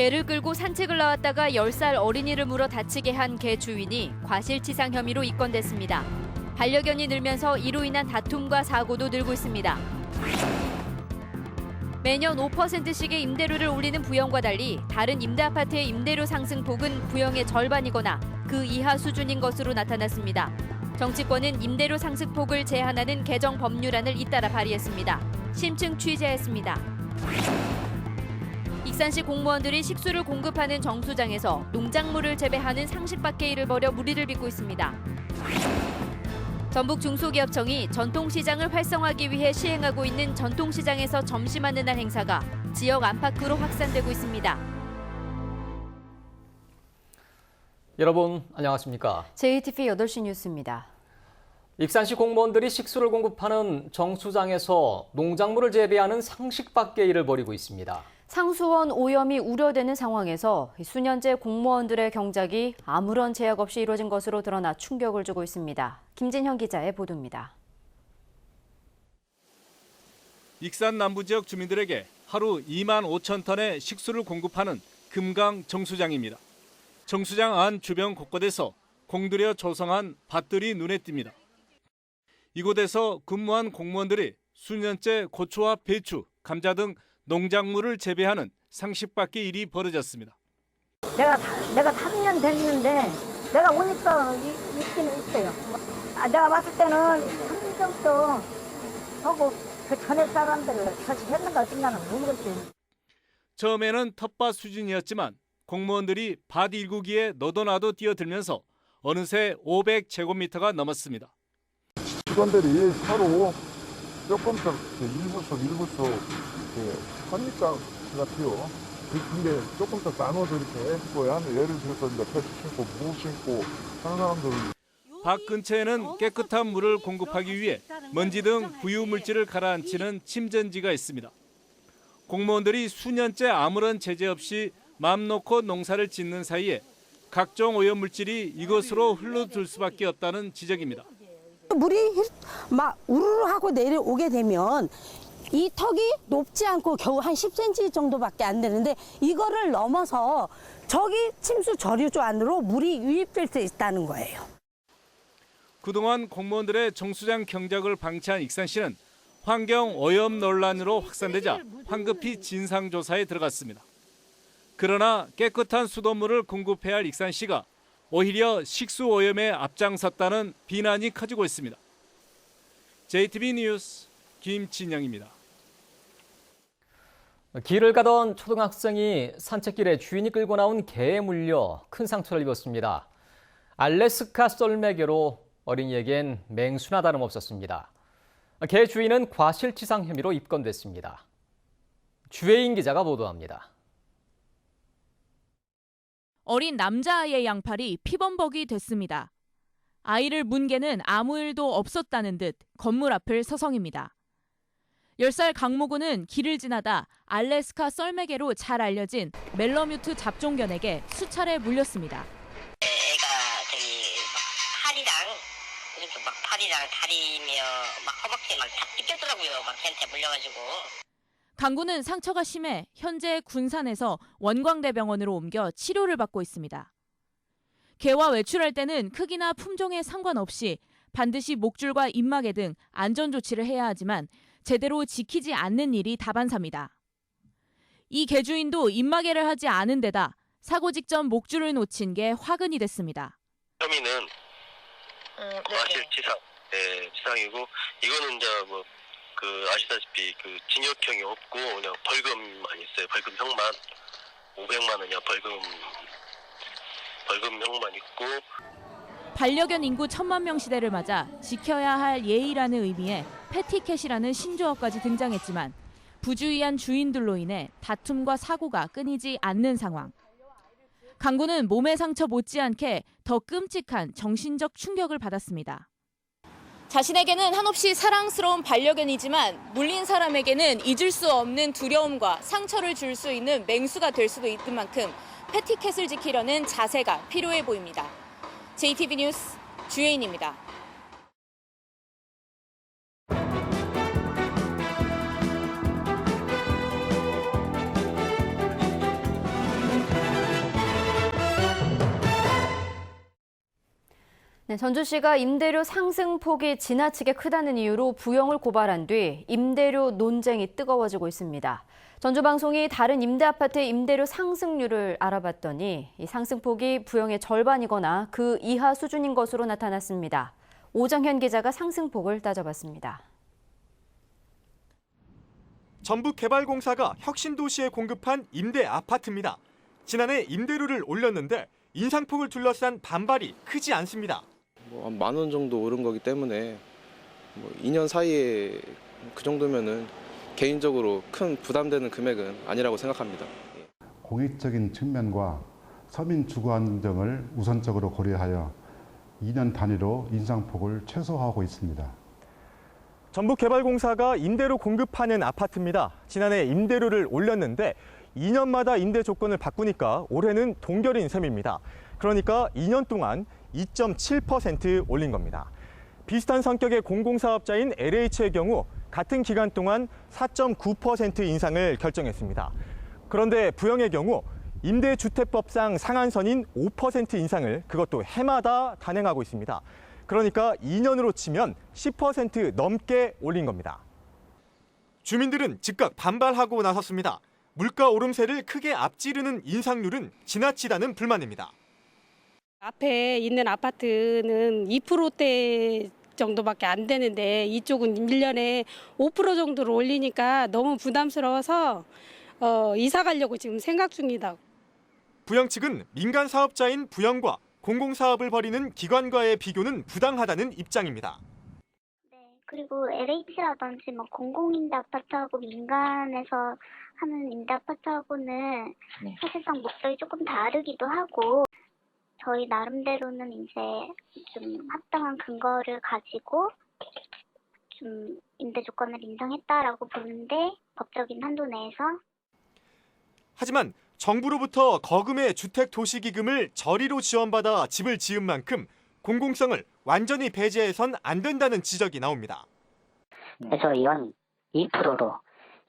개를 끌고 산책을 나왔다가 10살 어린이를 물어 다치게 한 개 주인이 과실치상 혐의로 입건됐습니다. 반려견이 늘면서 이로 인한 다툼과 사고도 늘고 있습니다. 매년 5%씩의 임대료를 올리는 부영과 달리 다른 임대아파트의 임대료 상승폭은 부영의 절반이거나 그 이하 수준인 것으로 나타났습니다. 정치권은 임대료 상승폭을 제한하는 개정 법률안을 잇따라 발의했습니다. 심층 취재했습니다. 익산시 공무원들이 식수를 공급하는 정수장에서 농작물을 재배하는 상식밖의 일을 벌여 물의를 빚고 있습니다. 전북 중소기업청이 전통시장을 활성화하기 위해 시행하고 있는 전통시장에서 점심하는 날 행사가 지역 안팎으로 확산되고 있습니다. 여러분 안녕하십니까? JTV 8시 뉴스입니다. 익산시 공무원들이 식수를 공급하는 정수장에서 농작물을 재배하는 상식밖의 일을 벌이고 있습니다. 상수원 오염이 우려되는 상황에서 수년째 공무원들의 경작이 아무런 제약 없이 이루어진 것으로 드러나 충격을 주고 있습니다. 김진형 기자의 보도입니다. 익산 남부 지역 주민들에게 하루 2만 5천 톤의 식수를 공급하는 금강 정수장입니다. 정수장 안 주변 곳곳에서 공들여 조성한 밭들이 눈에 띕니다. 이곳에서 근무한 공무원들이 수년째 고추와 배추, 감자 등 농작물을 재배하는 상식밖의 일이 벌어졌습니다. 내가 3년 됐는데 내가 오니까 있기는 있어요. 내가 봤을 때는 3년 정도 하고 그 전에 사람들을 사실 했는가 어쩐가는 모르겠어요. 처음에는 텃밭 수준이었지만 공무원들이 밭 일구기에 너도나도 뛰어들면서 어느새 500제곱미터가 넘었습니다. 직원들이 서로 조금씩 일부씩 하니까 같아요. 근데 조금씩 나눠서 이렇게 했고요. 예를 들어서 이제 배추 심고 무 심고 하는 사람들. 밭 근처에는 깨끗한 물을 공급하기 위해 먼지 등 부유물질을 가라앉히는 침전지가 있습니다. 공무원들이 수년째 아무런 제재 없이 맘 놓고 농사를 짓는 사이에 각종 오염물질이 이곳으로 흘러들 수밖에 없다는 지적입니다. 물이 막 우르르 하고 내려오게 되면 이 턱이 높지 않고 겨우 한 10cm 정도밖에 안 되는데 이거를 넘어서 저기 침수 저류조 안으로 물이 유입될 수 있다는 거예요. 그동안 공무원들의 정수장 경작을 방치한 익산시는 환경 오염 논란으로 확산되자 황급히 진상조사에 들어갔습니다. 그러나 깨끗한 수돗물을 공급해야 할 익산시가 오히려 식수 오염에 앞장섰다는 비난이 커지고 있습니다. JTB 뉴스 김진영입니다. 길을 가던 초등학생이 산책길에 주인이 끌고 나온 개에 물려 큰 상처를 입었습니다. 알래스카 썰매개로 어린이에겐 맹수나 다름없었습니다. 개 주인은 과실치상 혐의로 입건됐습니다. 주혜인 기자가 보도합니다. 어린 남자아이의 양팔이 피범벅이 됐습니다. 아이를 문 개는 아무 일도 없었다는 듯 건물 앞을 서성입니다. 10살 강모군은 길을 지나다 알래스카 썰매개로 잘 알려진 멜러뮤트 잡종견에게 수차례 물렸습니다. 애가 팔이랑 다리며 허벅지에 다 찢겼더라고요. 걔한테 물려가지고. 강군은 상처가 심해 현재 군산에서 원광대병원으로 옮겨 치료를 받고 있습니다. 개와 외출할 때는 크기나 품종에 상관없이 반드시 목줄과 입마개 등 안전 조치를 해야 하지만 제대로 지키지 않는 일이 다반사입니다. 이 개주인도 입마개를 하지 않은 데다 사고 직전 목줄을 놓친 게 화근이 됐습니다. 혐의는 과실치상, 치상이고 이거는 이제 아시다시피 징역형이 없고 그냥 벌금만 있어요. 벌금형만 500만 원이야. 벌금형만 있고. 반려견 인구 1000만 명 시대를 맞아 지켜야 할 예의라는 의미의 패티캣이라는 신조어까지 등장했지만 부주의한 주인들로 인해 다툼과 사고가 끊이지 않는 상황. 강군은 몸의 상처 못지않게 더 끔찍한 정신적 충격을 받았습니다. 자신에게는 한없이 사랑스러운 반려견이지만 물린 사람에게는 잊을 수 없는 두려움과 상처를 줄 수 있는 맹수가 될 수도 있는 만큼 패티캣을 지키려는 자세가 필요해 보입니다. JTB 뉴스 주혜인입니다. 네, 전주시가 임대료 상승폭이 지나치게 크다는 이유로 부영을 고발한 뒤 임대료 논쟁이 뜨거워지고 있습니다. 전주방송이 다른 임대아파트의 임대료 상승률을 알아봤더니 이 상승폭이 부영의 절반이거나 그 이하 수준인 것으로 나타났습니다. 오정현 기자가 상승폭을 따져봤습니다. 전북개발공사가 혁신도시에 공급한 임대 아파트입니다. 지난해 임대료를 올렸는데 인상폭을 둘러싼 반발이 크지 않습니다. 한 10,000원 정도 오른 거기 때문에 2년 사이에 그 정도면은 개인적으로 큰 부담되는 금액은 아니라고 생각합니다. 공익적인 측면과 서민 주거 안정을 우선적으로 고려하여 2년 단위로 인상폭을 최소화하고 있습니다. 전북개발공사가 임대로 공급하는 아파트입니다. 지난해 임대료를 올렸는데 2년마다 임대 조건을 바꾸니까 올해는 동결인 셈입니다. 그러니까 2년 동안 2.7% 올린 겁니다. 비슷한 성격의 공공사업자인 LH의 경우 같은 기간 동안 4.9% 인상을 결정했습니다. 그런데 부영의 경우 임대주택법상 상한선인 5% 인상을 그것도 해마다 단행하고 있습니다. 그러니까 2년으로 치면 10% 넘게 올린 겁니다. 주민들은 즉각 반발하고 나섰습니다. 물가 오름세를 크게 앞지르는 인상률은 지나치다는 불만입니다. 앞에 있는 아파트는 2%대 정도밖에 안 되는데 이쪽은 1년에 5% 정도로 올리니까 너무 부담스러워서 이사 가려고 지금 생각 중이다. 부영 측은 민간 사업자인 부영과 공공사업을 벌이는 기관과의 비교는 부당하다는 입장입니다. 네, 그리고 LH라든지 공공임대 아파트하고 민간에서 하는 임대 아파트하고는 사실상 목적이 조금 다르기도 하고 저희 나름대로는 이제 좀 합당한 근거를 가지고 좀 임대 조건을 인정했다라고 보는데 법적인 한도 내에서. 하지만 정부로부터 거금의 주택도시기금을 저리로 지원받아 집을 지은 만큼 공공성을 완전히 배제해선 안 된다는 지적이 나옵니다. 그래서 연 2%로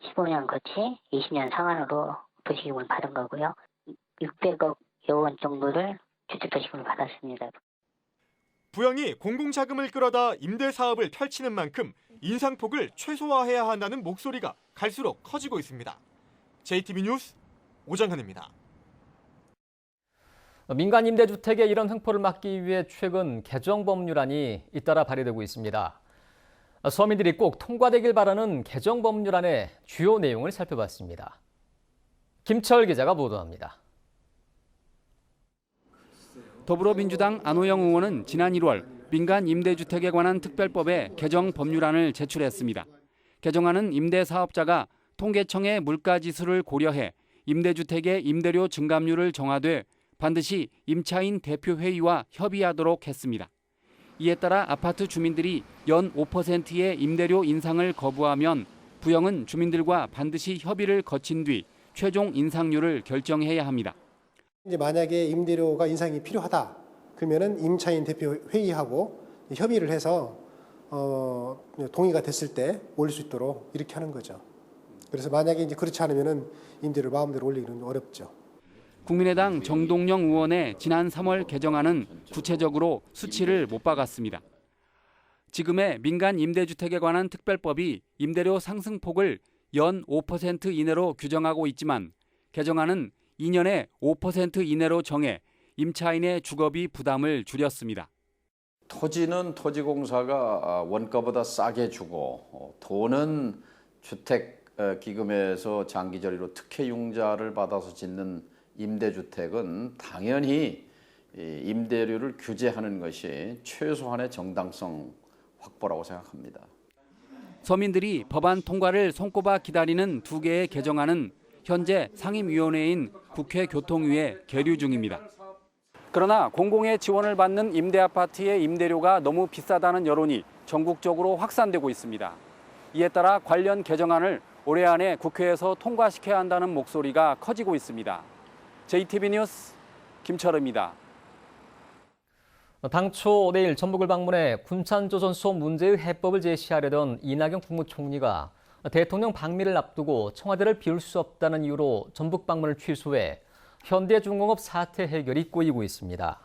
15년 거치 20년 상한으로 도시기금을 받은 거고요. 600억 원 정도를 주택도시금을 받았습니다. 부영이 공공자금을 끌어다 임대사업을 펼치는 만큼 인상폭을 최소화해야 한다는 목소리가 갈수록 커지고 있습니다. JTB 뉴스 오정현입니다. 민간 임대주택의 이런 횡포를 막기 위해 최근 개정 법률안이 잇따라 발의되고 있습니다. 서민들이 꼭 통과되길 바라는 개정 법률안의 주요 내용을 살펴봤습니다. 김철 기자가 보도합니다. 더불어민주당 안호영 의원은 지난 1월 민간 임대주택에 관한 특별법의 개정 법률안을 제출했습니다. 개정안은 임대사업자가 통계청의 물가지수를 고려해 임대주택의 임대료 증감률을 정하되 반드시 임차인 대표회의와 협의하도록 했습니다. 이에 따라 아파트 주민들이 연 5%의 임대료 인상을 거부하면 부영은 주민들과 반드시 협의를 거친 뒤 최종 인상률을 결정해야 합니다. 이제 만약에 임대료가 인상이 필요하다 그러면은 임차인 대표 회의하고 협의를 해서 동의가 됐을 때 올릴 수 있도록 이렇게 하는 거죠. 그래서 만약에 이제 그렇지 않으면은 임대료 마음대로 올리기는 어렵죠. 국민의당 정동영 의원의 지난 3월 개정안은 구체적으로 수치를 못 박았습니다. 지금의 민간 임대주택에 관한 특별법이 임대료 상승폭을 연 5% 이내로 규정하고 있지만 개정안은 2년에 5% 이내로 정해 임차인의 주거비 부담을 줄였습니다. 토지는 토지공사가 원가보다 싸게 주고 돈은 주택기금에서 장기저리로 특혜융자를 받아서 짓는 임대주택은 당연히 임대료를 규제하는 것이 최소한의 정당성 확보라고 생각합니다. 서민들이 법안 통과를 손꼽아 기다리는 두 개의 개정안은 현재 상임위원회인 국회 교통위에 계류 중입니다. 그러나 공공의 지원을 받는 임대아파트의 임대료가 너무 비싸다는 여론이 전국적으로 확산되고 있습니다. 이에 따라 관련 개정안을 올해 안에 국회에서 통과시켜야 한다는 목소리가 커지고 있습니다. JTB 뉴스 김철우입니다. 당초 내일 전북을 방문해 군산조선소 문제의 해법을 제시하려던 이낙연 국무총리가 대통령 방미를 앞두고 청와대를 비울 수 없다는 이유로 전북 방문을 취소해 현대중공업 사태 해결이 꼬이고 있습니다.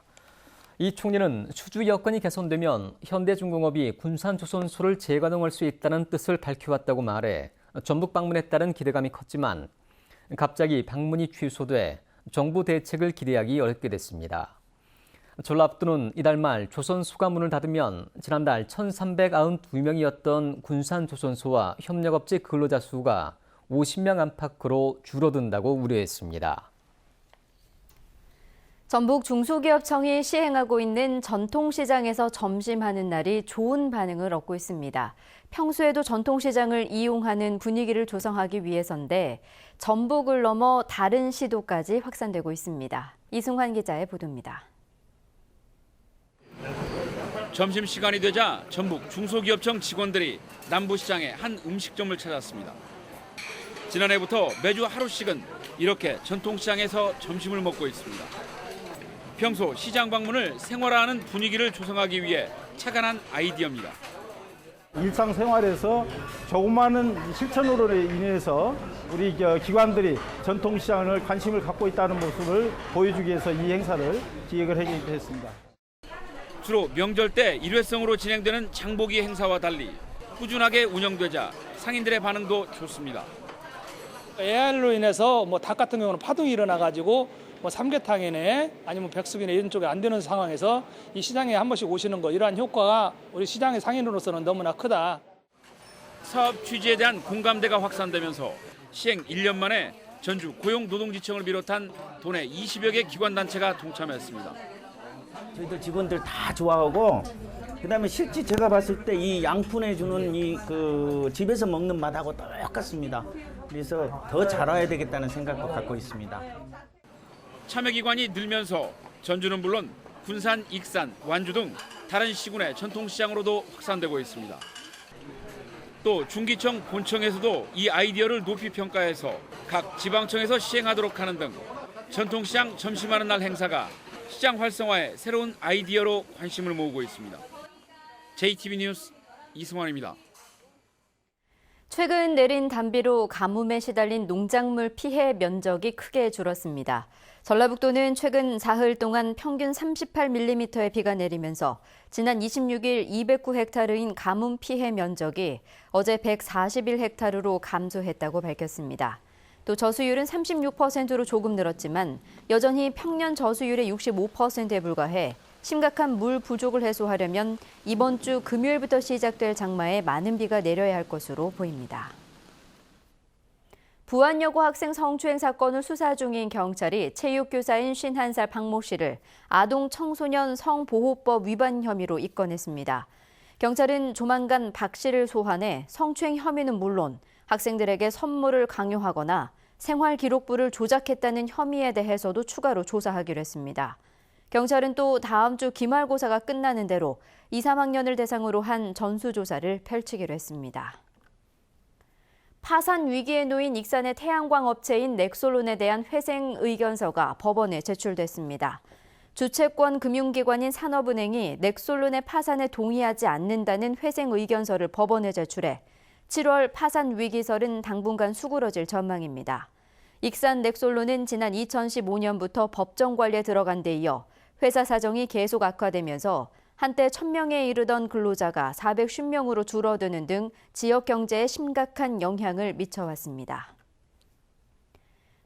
이 총리는 수주 여건이 개선되면 현대중공업이 군산조선소를 재가동할 수 있다는 뜻을 밝혀왔다고 말해 전북 방문에 따른 기대감이 컸지만 갑자기 방문이 취소돼 정부 대책을 기대하기 어렵게 됐습니다. 전라북도는 이달 말 조선소가 문을 닫으면 지난달 1,392명이었던 군산조선소와 협력업체 근로자 수가 50명 안팎으로 줄어든다고 우려했습니다. 전북 중소기업청이 시행하고 있는 전통시장에서 점심하는 날이 좋은 반응을 얻고 있습니다. 평소에도 전통시장을 이용하는 분위기를 조성하기 위해서인데 전북을 넘어 다른 시도까지 확산되고 있습니다. 이승환 기자의 보도입니다. 점심시간이 되자 전북 중소기업청 직원들이 남부시장의 한 음식점을 찾았습니다. 지난해부터 매주 하루씩은 이렇게 전통시장에서 점심을 먹고 있습니다. 평소 시장 방문을 생활화하는 분위기를 조성하기 위해 착안한 아이디어입니다. 일상생활에서 조그마한 실천으로 인해서 우리 기관들이 전통시장을 관심을 갖고 있다는 모습을 보여주기 위해서 이 행사를 기획을 하게 됐습니다. 주로 명절 때 일회성으로 진행되는 장보기 행사와 달리 꾸준하게 운영되자 상인들의 반응도 좋습니다. AR로 인해서 닭 같은 경우는 파동이 일어나가지고 삼계탕이네 아니면 백숙이네 이런 쪽에 안 되는 상황에서 이 시장에 한 번씩 오시는 거 이러한 효과가 우리 시장의 상인으로서는 너무나 크다. 사업 취지에 대한 공감대가 확산되면서 시행 1년 만에 전주 고용노동지청을 비롯한 도내 20여 개 기관단체가 동참했습니다. 저희들 직원들 다 좋아하고 그다음에 실제 제가 봤을 때 이 양푼에 주는 집에서 먹는 맛하고 똑같습니다. 그래서 더 잘 와야 되겠다는 생각도 갖고 있습니다. 참여기관이 늘면서 전주는 물론 군산, 익산, 완주 등 다른 시군의 전통시장으로도 확산되고 있습니다. 또 중기청 본청에서도 이 아이디어를 높이 평가해서 각 지방청에서 시행하도록 하는 등 전통시장 점심하는 날 행사가 시장 활성화에 새로운 아이디어로 관심을 모으고 있습니다. JTB 뉴스 이승환입니다. 최근 내린 단비로 가뭄에 시달린 농작물 피해 면적이 크게 줄었습니다. 전라북도는 최근 사흘 동안 평균 38mm의 비가 내리면서 지난 26일 209헥타르인 가뭄 피해 면적이 어제 141헥타르로 감소했다고 밝혔습니다. 또 저수율은 36%로 조금 늘었지만 여전히 평년 저수율의 65%에 불과해 심각한 물 부족을 해소하려면 이번 주 금요일부터 시작될 장마에 많은 비가 내려야 할 것으로 보입니다. 부안여고 학생 성추행 사건을 수사 중인 경찰이 체육교사인 51살 박모 씨를 아동 청소년 성보호법 위반 혐의로 입건했습니다. 경찰은 조만간 박 씨를 소환해 성추행 혐의는 물론 학생들에게 선물을 강요하거나 생활기록부를 조작했다는 혐의에 대해서도 추가로 조사하기로 했습니다. 경찰은 또 다음 주 기말고사가 끝나는 대로 2, 3학년을 대상으로 한 전수조사를 펼치기로 했습니다. 파산 위기에 놓인 익산의 태양광 업체인 넥솔론에 대한 회생 의견서가 법원에 제출됐습니다. 주채권 금융기관인 산업은행이 넥솔론의 파산에 동의하지 않는다는 회생 의견서를 법원에 제출해 7월 파산 위기설은 당분간 수그러질 전망입니다. 익산 넥솔론은 지난 2015년부터 법정 관리에 들어간 데 이어 회사 사정이 계속 악화되면서 한때 1,000명에 이르던 근로자가 450명으로 줄어드는 등 지역 경제에 심각한 영향을 미쳐왔습니다.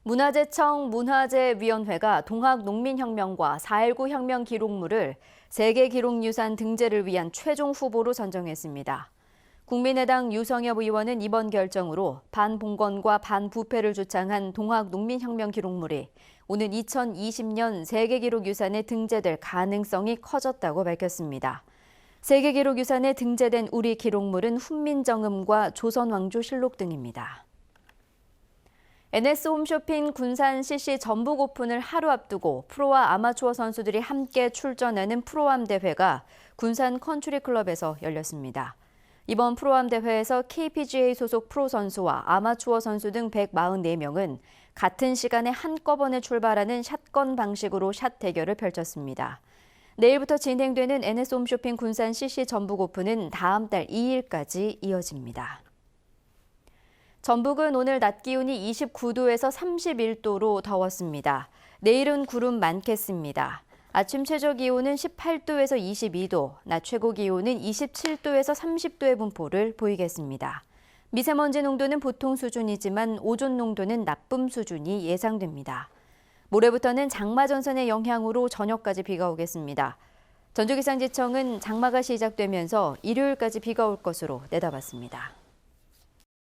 문화재청 문화재위원회가 동학농민혁명과 4.19 혁명 기록물을 세계기록유산 등재를 위한 최종 후보로 선정했습니다. 국민의당 유성엽 의원은 이번 결정으로 반봉건과 반부패를 주창한 동학농민혁명 기록물이 오는 2020년 세계기록유산에 등재될 가능성이 커졌다고 밝혔습니다. 세계기록유산에 등재된 우리 기록물은 훈민정음과 조선왕조실록 등입니다. NS 홈쇼핑 군산 CC 전북 오픈을 하루 앞두고 프로와 아마추어 선수들이 함께 출전하는 프로암 대회가 군산 컨트리클럽에서 열렸습니다. 이번 프로암 대회에서 KPGA 소속 프로 선수와 아마추어 선수 등 144명은 같은 시간에 한꺼번에 출발하는 샷건 방식으로 샷 대결을 펼쳤습니다. 내일부터 진행되는 NS 홈쇼핑 군산 CC 전북 오픈은 다음 달 2일까지 이어집니다. 전북은 오늘 낮 기온이 29도에서 31도로 더웠습니다. 내일은 구름 많겠습니다. 아침 최저 기온은 18도에서 22도, 낮 최고 기온은 27도에서 30도의 분포를 보이겠습니다. 미세먼지 농도는 보통 수준이지만 오존 농도는 나쁨 수준이 예상됩니다. 모레부터는 장마 전선의 영향으로 저녁까지 비가 오겠습니다. 전주기상지청은 장마가 시작되면서 일요일까지 비가 올 것으로 내다봤습니다.